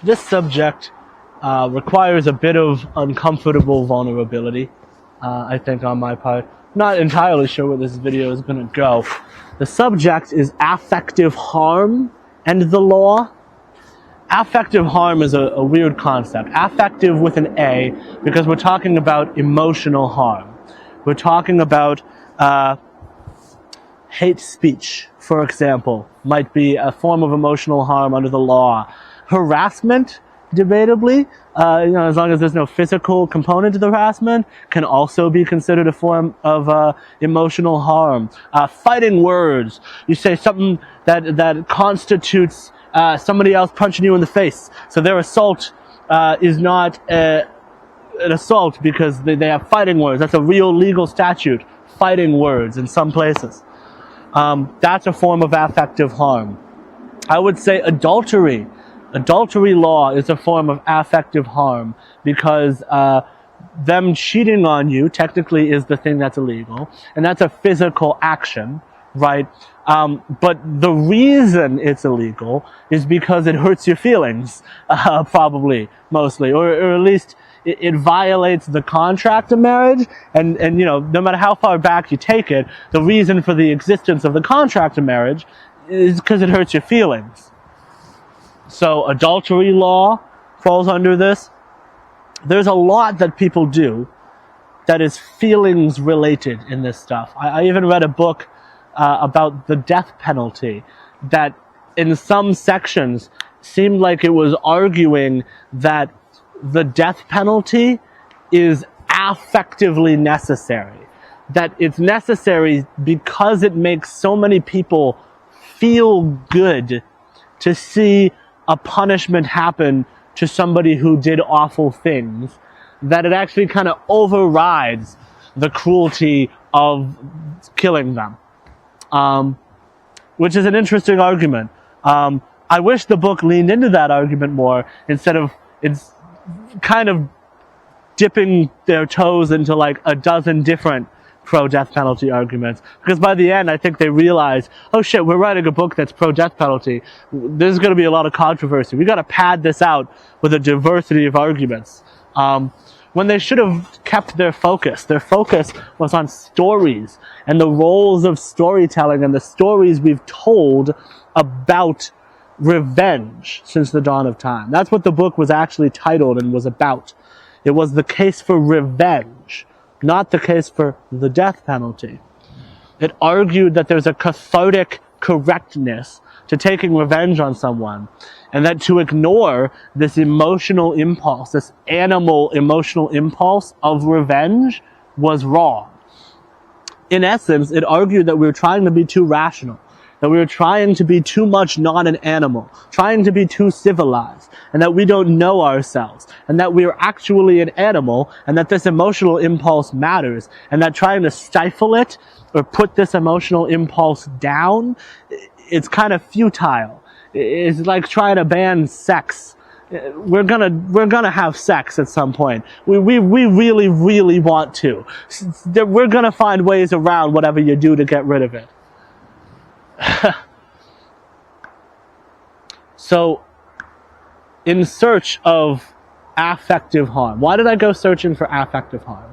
This subject requires a bit of uncomfortable vulnerability, I think, on my part. Not entirely sure where this video is going to go. The subject is affective harm and the law. Affective harm is a weird concept. Affective with an A, because we're talking about emotional harm. We're talking about hate speech, for example, might be a form of emotional harm under the law. Harassment, debatably, as long as there's no physical component to the harassment, can also be considered a form of emotional harm. Fighting words. You say something that constitutes somebody else punching you in the face. So their assault is not an assault because they have fighting words. That's a real legal statute. Fighting words in some places. That's a form of affective harm. I would say adultery. Adultery law is a form of affective harm because them cheating on you technically is the thing that's illegal, and that's a physical action, right? But the reason it's illegal is because it hurts your feelings, probably, mostly, or at least it violates the contract of marriage, and no matter how far back you take it, the reason for the existence of the contract of marriage is because it hurts your feelings. So adultery law falls under this. There's a lot that people do that is feelings related in this stuff. I even read a book about the death penalty that in some sections seemed like it was arguing that the death penalty is affectively necessary. That it's necessary because it makes so many people feel good to see a punishment happen to somebody who did awful things, that it actually kind of overrides the cruelty of killing them. Which is an interesting argument. I wish the book leaned into that argument more instead of it's kind of dipping their toes into like a dozen different pro-death penalty arguments, because by the end I think they realize, oh shit, we're writing a book that's pro-death penalty. There's going to be a lot of controversy. We got to pad this out with a diversity of arguments. When they should have kept their focus. Their focus was on stories and the roles of storytelling and the stories we've told about revenge since the dawn of time. That's what the book was actually titled and was about. It was the case for revenge, not the case for the death penalty. It argued that there's a cathartic correctness to taking revenge on someone, and that to ignore this emotional impulse, this animal emotional impulse of revenge, was wrong. In essence, it argued that we were trying to be too rational, that we were trying to be too much not an animal, trying to be too civilized, and that we don't know ourselves, and that we are actually an animal, and that this emotional impulse matters, and that trying to stifle it or put this emotional impulse down, it's kind of futile. It's like trying to ban sex. We're gonna have sex at some point. We really, really want to. We're gonna find ways around whatever you do to get rid of it. So, in search of affective harm. Why did I go searching for affective harm?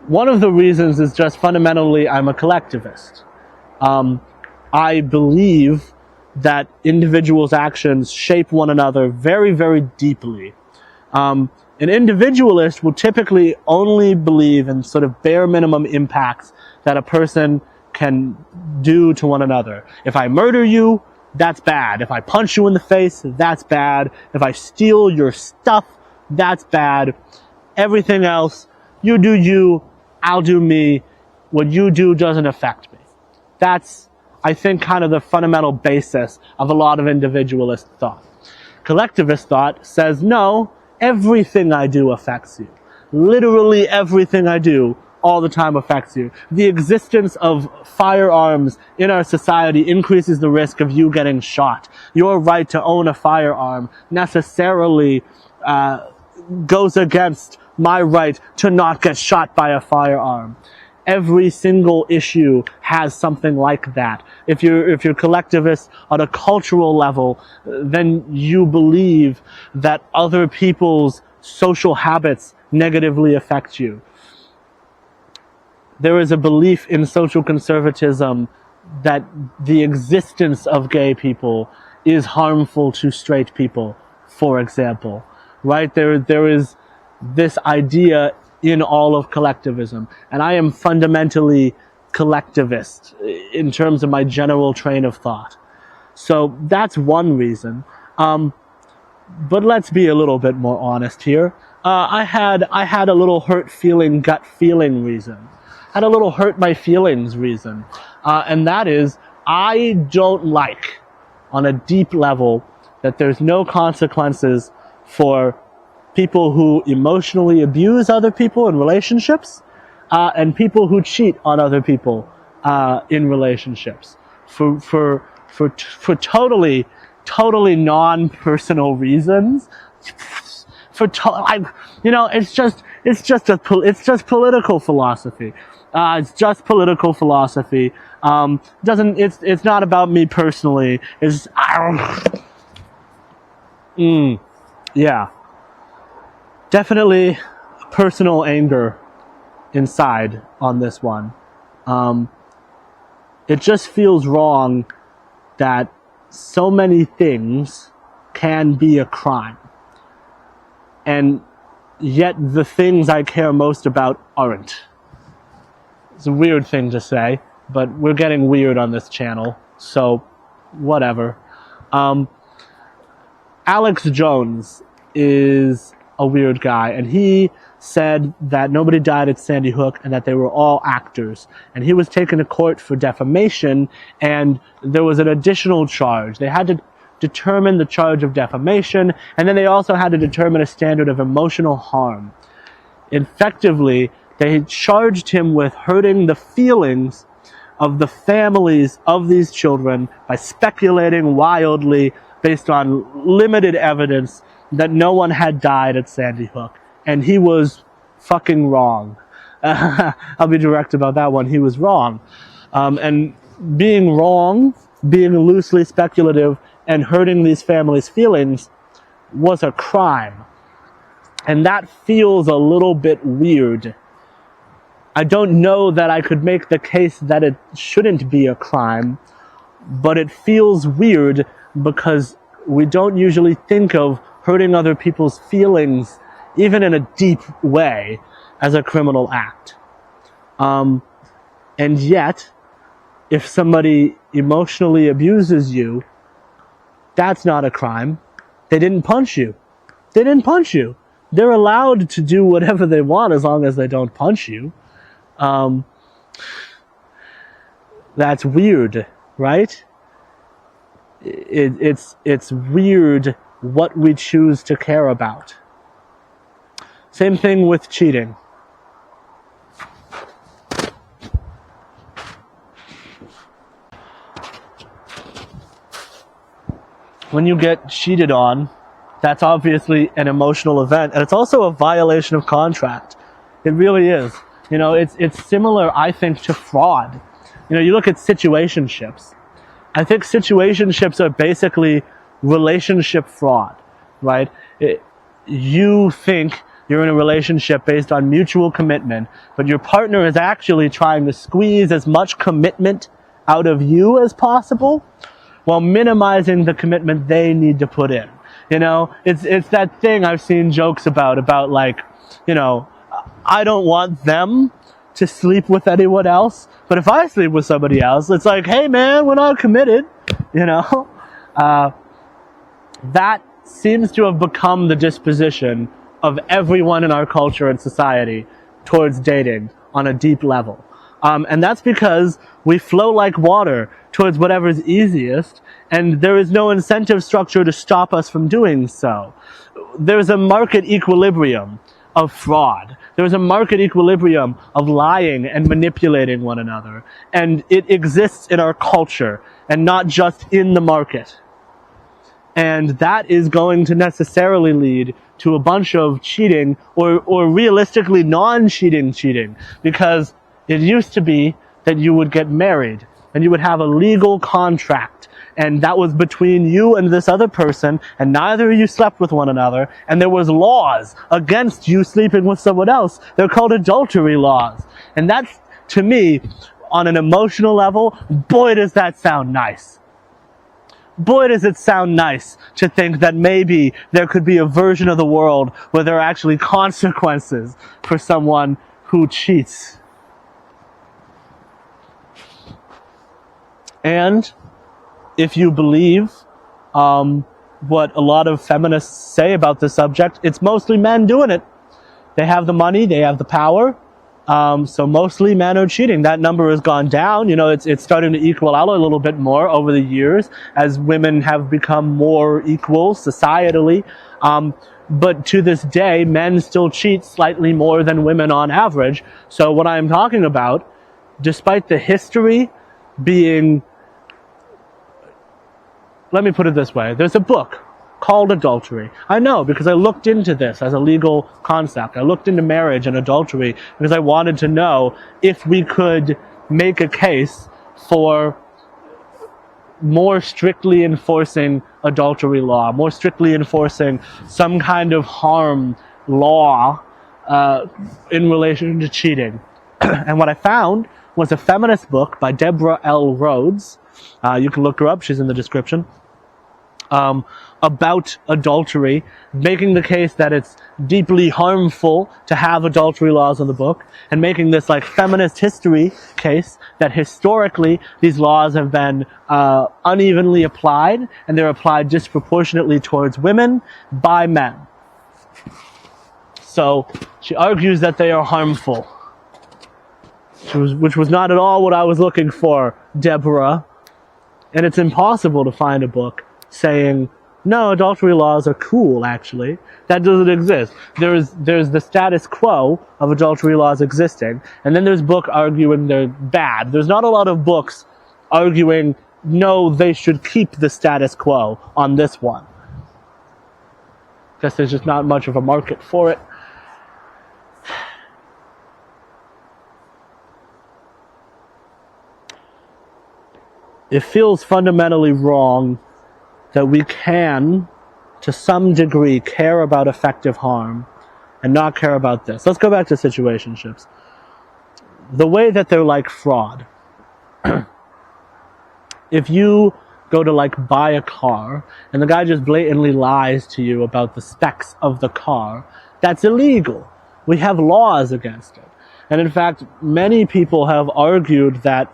One of the reasons is just fundamentally I'm a collectivist. I believe that individuals' actions shape one another very, very deeply. An individualist will typically only believe in sort of bare minimum impacts that a person can do to one another. If I murder you, that's bad. If I punch you in the face, that's bad. If I steal your stuff, that's bad. Everything else, you do you, I'll do me. What you do doesn't affect me. That's, I think, kind of the fundamental basis of a lot of individualist thought. Collectivist thought says, no, everything I do affects you. Literally everything I do all the time affects you. The existence of firearms in our society increases the risk of you getting shot. Your right to own a firearm necessarily goes against my right to not get shot by a firearm. every single issue has something like that. If you're collectivist on a cultural level, then you believe that other people's social habits negatively affect you. There is a belief in social conservatism that the existence of gay people is harmful to straight people, for example, right? There is this idea in all of collectivism, and I am fundamentally collectivist in terms of my general train of thought. So that's one reason. But let's be a little bit more honest here. I had a little hurt feeling, gut feeling reason. Had a little hurt my feelings reason. And that is, I don't like, on a deep level, that there's no consequences for people who emotionally abuse other people in relationships, and people who cheat on other people in relationships. For totally non-personal reasons. It's just political philosophy. It's just political philosophy. It's not about me personally. Yeah. Definitely personal anger inside on this one. It just feels wrong that so many things can be a crime. And yet the things I care most about aren't. It's a weird thing to say, but we're getting weird on this channel, so whatever. Alex Jones is a weird guy, and he said that nobody died at Sandy Hook and that they were all actors. And he was taken to court for defamation, and there was an additional charge. They had to determine the charge of defamation, and then they also had to determine a standard of emotional harm. Effectively, they charged him with hurting the feelings of the families of these children by speculating wildly based on limited evidence that no one had died at Sandy Hook. And he was fucking wrong. I'll be direct about that one. He was wrong. And being wrong, being loosely speculative, and hurting these families' feelings was a crime. And that feels a little bit weird. I don't know that I could make the case that it shouldn't be a crime, but it feels weird because we don't usually think of hurting other people's feelings, even in a deep way, as a criminal act. And yet, if somebody emotionally abuses you, that's not a crime. They didn't punch you. They didn't punch you. They're allowed to do whatever they want as long as they don't punch you. That's weird, right? It's weird what we choose to care about. Same thing with cheating. When you get cheated on, that's obviously an emotional event, and it's also a violation of contract. It really is. It's similar, I think, to fraud. You look at situationships. I think situationships are basically relationship fraud, right? You think you're in a relationship based on mutual commitment, but your partner is actually trying to squeeze as much commitment out of you as possible while minimizing the commitment they need to put in. It's that thing I've seen jokes about like, I don't want them to sleep with anyone else, but if I sleep with somebody else, it's like, hey man, we're not committed, that seems to have become the disposition of everyone in our culture and society towards dating on a deep level. And that's because we flow like water towards whatever's easiest, and there is no incentive structure to stop us from doing so. There's a market equilibrium of fraud. There's a market equilibrium of lying and manipulating one another. And it exists in our culture and not just in the market. And that is going to necessarily lead to a bunch of cheating or realistically non-cheating cheating. Because It used to be that you would get married and you would have a legal contract, and that was between you and this other person, and neither of you slept with one another, and there was laws against you sleeping with someone else. They're called adultery laws. And that's, to me, on an emotional level, boy does that sound nice. Boy does it sound nice to think that maybe there could be a version of the world where there are actually consequences for someone who cheats. And if you believe what a lot of feminists say about this subject, it's mostly men doing it. They have the money, they have the power, so mostly men are cheating. That number has gone down. You know, it's starting to equal out a little bit more over the years as women have become more equal societally. But to this day, men still cheat slightly more than women on average. So what I'm talking about, despite the history being, let me put it this way. There's a book called Adultery. I know because I looked into this as a legal concept. I looked into marriage and adultery because I wanted to know if we could make a case for more strictly enforcing adultery law, more strictly enforcing some kind of harm law in relation to cheating. And what I found was a feminist book by Deborah L. Rhodes. You can look her up. She's in the description. About adultery, making the case that it's deeply harmful to have adultery laws in the book, and making this like feminist history case that historically these laws have been unevenly applied, and they're applied disproportionately towards women by men. So she argues that they are harmful, which was not at all what I was looking for, Deborah. And it's impossible to find a book saying, no, adultery laws are cool, actually. That doesn't exist. There's the status quo of adultery laws existing, and then there's book arguing they're bad. There's not a lot of books arguing, no, they should keep the status quo on this one. Guess there's just not much of a market for it. It feels fundamentally wrong that we can, to some degree, care about affective harm and not care about this. Let's go back to situationships. The way that they're like fraud. If you go to like buy a car and the guy just blatantly lies to you about the specs of the car, that's illegal. We have laws against it. And in fact, many people have argued that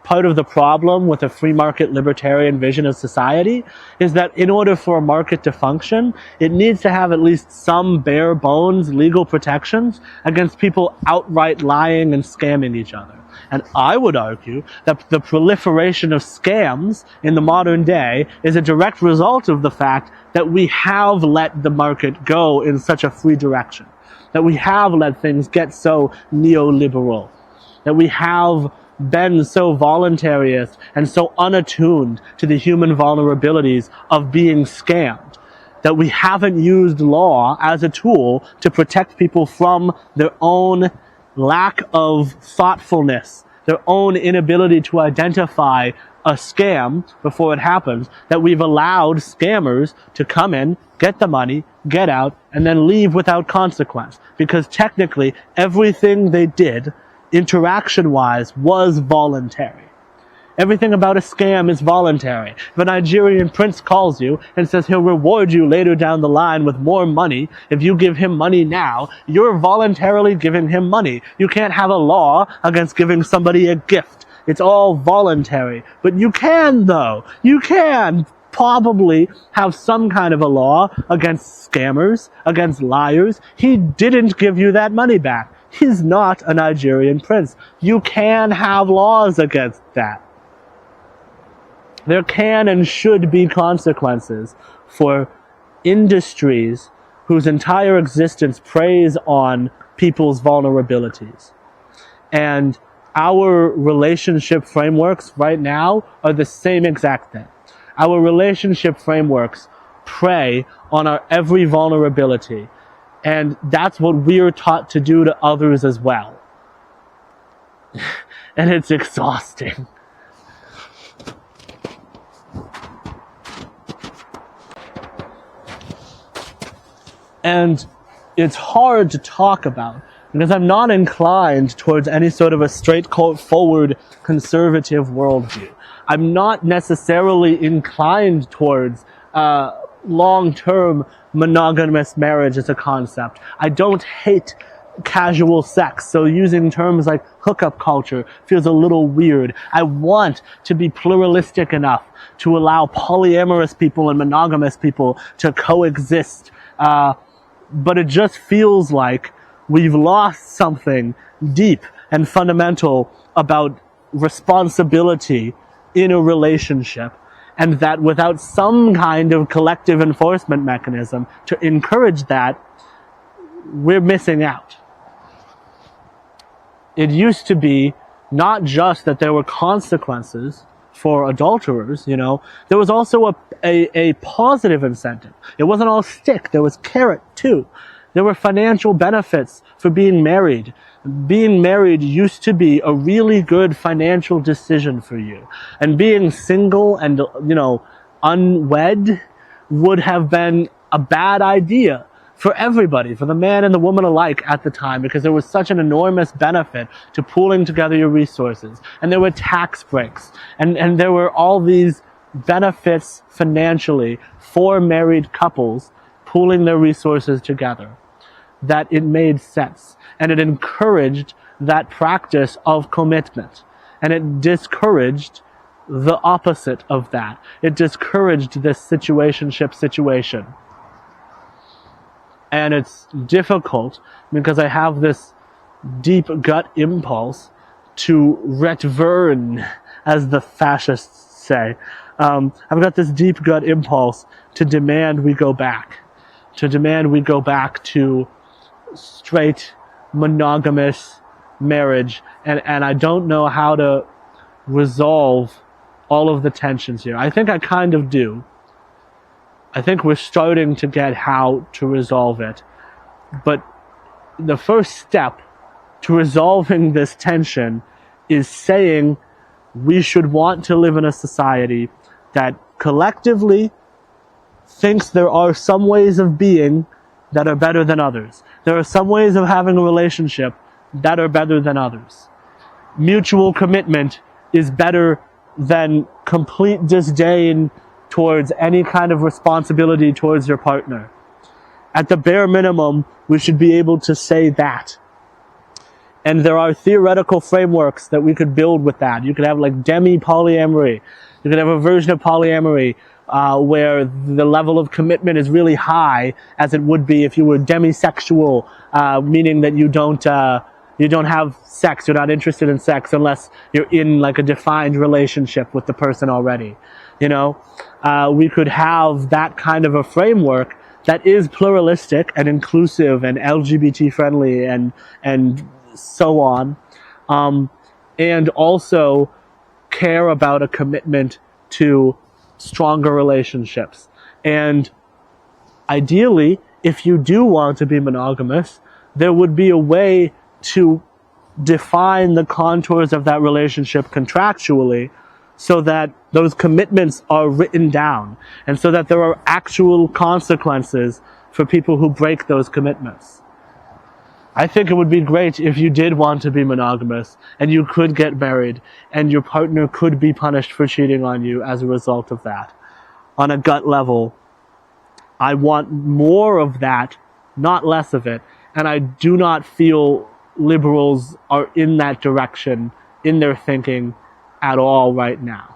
part of the problem with a free market libertarian vision of society is that in order for a market to function, it needs to have at least some bare bones legal protections against people outright lying and scamming each other. And I would argue that the proliferation of scams in the modern day is a direct result of the fact that we have let the market go in such a free direction, that we have let things get so neoliberal, that we have been so voluntarist and so unattuned to the human vulnerabilities of being scammed, that we haven't used law as a tool to protect people from their own lack of thoughtfulness, their own inability to identify a scam before it happens, that we've allowed scammers to come in, get the money, get out, and then leave without consequence. Because technically, everything they did interaction-wise was voluntary. Everything about a scam is voluntary. If a Nigerian prince calls you and says he'll reward you later down the line with more money if you give him money now, you're voluntarily giving him money. You can't have a law against giving somebody a gift. It's all voluntary. But you can, though. You can probably have some kind of a law against scammers, against liars. He didn't give you that money back. He's not a Nigerian prince. You can have laws against that. There can and should be consequences for industries whose entire existence preys on people's vulnerabilities. And our relationship frameworks right now are the same exact thing. Our relationship frameworks prey on our every vulnerability. And that's what we're taught to do to others as well. And it's exhausting. And it's hard to talk about because I'm not inclined towards any sort of a straightforward conservative worldview. I'm not necessarily inclined towards long-term monogamous marriage as a concept. I don't hate casual sex, so using terms like hookup culture feels a little weird. I want to be pluralistic enough to allow polyamorous people and monogamous people to coexist, but it just feels like we've lost something deep and fundamental about responsibility in a relationship, and that without some kind of collective enforcement mechanism to encourage that, we're missing out. It used to be not just that there were consequences for adulterers, there was also a positive incentive. It wasn't all stick, there was carrot too. There were financial benefits for being married. Being married used to be a really good financial decision for you. And being single and, unwed would have been a bad idea for everybody, for the man and the woman alike at the time, because there was such an enormous benefit to pooling together your resources. And there were tax breaks. And there were all these benefits financially for married couples pooling their resources together, that it made sense. And it encouraged that practice of commitment. And it discouraged the opposite of that. It discouraged this situationship situation. And it's difficult because I have this deep gut impulse to return, as the fascists say. I've got this deep gut impulse to demand we go back. To demand we go back to straight, monogamous marriage. And I don't know how to resolve all of the tensions here. I think I kind of do. I think we're starting to get how to resolve it. But the first step to resolving this tension is saying we should want to live in a society that collectively thinks there are some ways of being that are better than others. There are some ways of having a relationship that are better than others. Mutual commitment is better than complete disdain towards any kind of responsibility towards your partner. At the bare minimum, we should be able to say that. And there are theoretical frameworks that we could build with that. You could have like demi-polyamory. You could have a version of polyamory where the level of commitment is really high, as it would be if you were demisexual, meaning that you don't have sex, you're not interested in sex unless you're in like a defined relationship with the person already. We could have that kind of a framework that is pluralistic and inclusive and LGBT friendly and so on, and also care about a commitment to stronger relationships. And ideally, if you do want to be monogamous, there would be a way to define the contours of that relationship contractually so that those commitments are written down and so that there are actual consequences for people who break those commitments. I think it would be great if you did want to be monogamous and you could get married and your partner could be punished for cheating on you as a result of that. On a gut level, I want more of that, not less of it. And I do not feel liberals are in that direction in their thinking at all right now.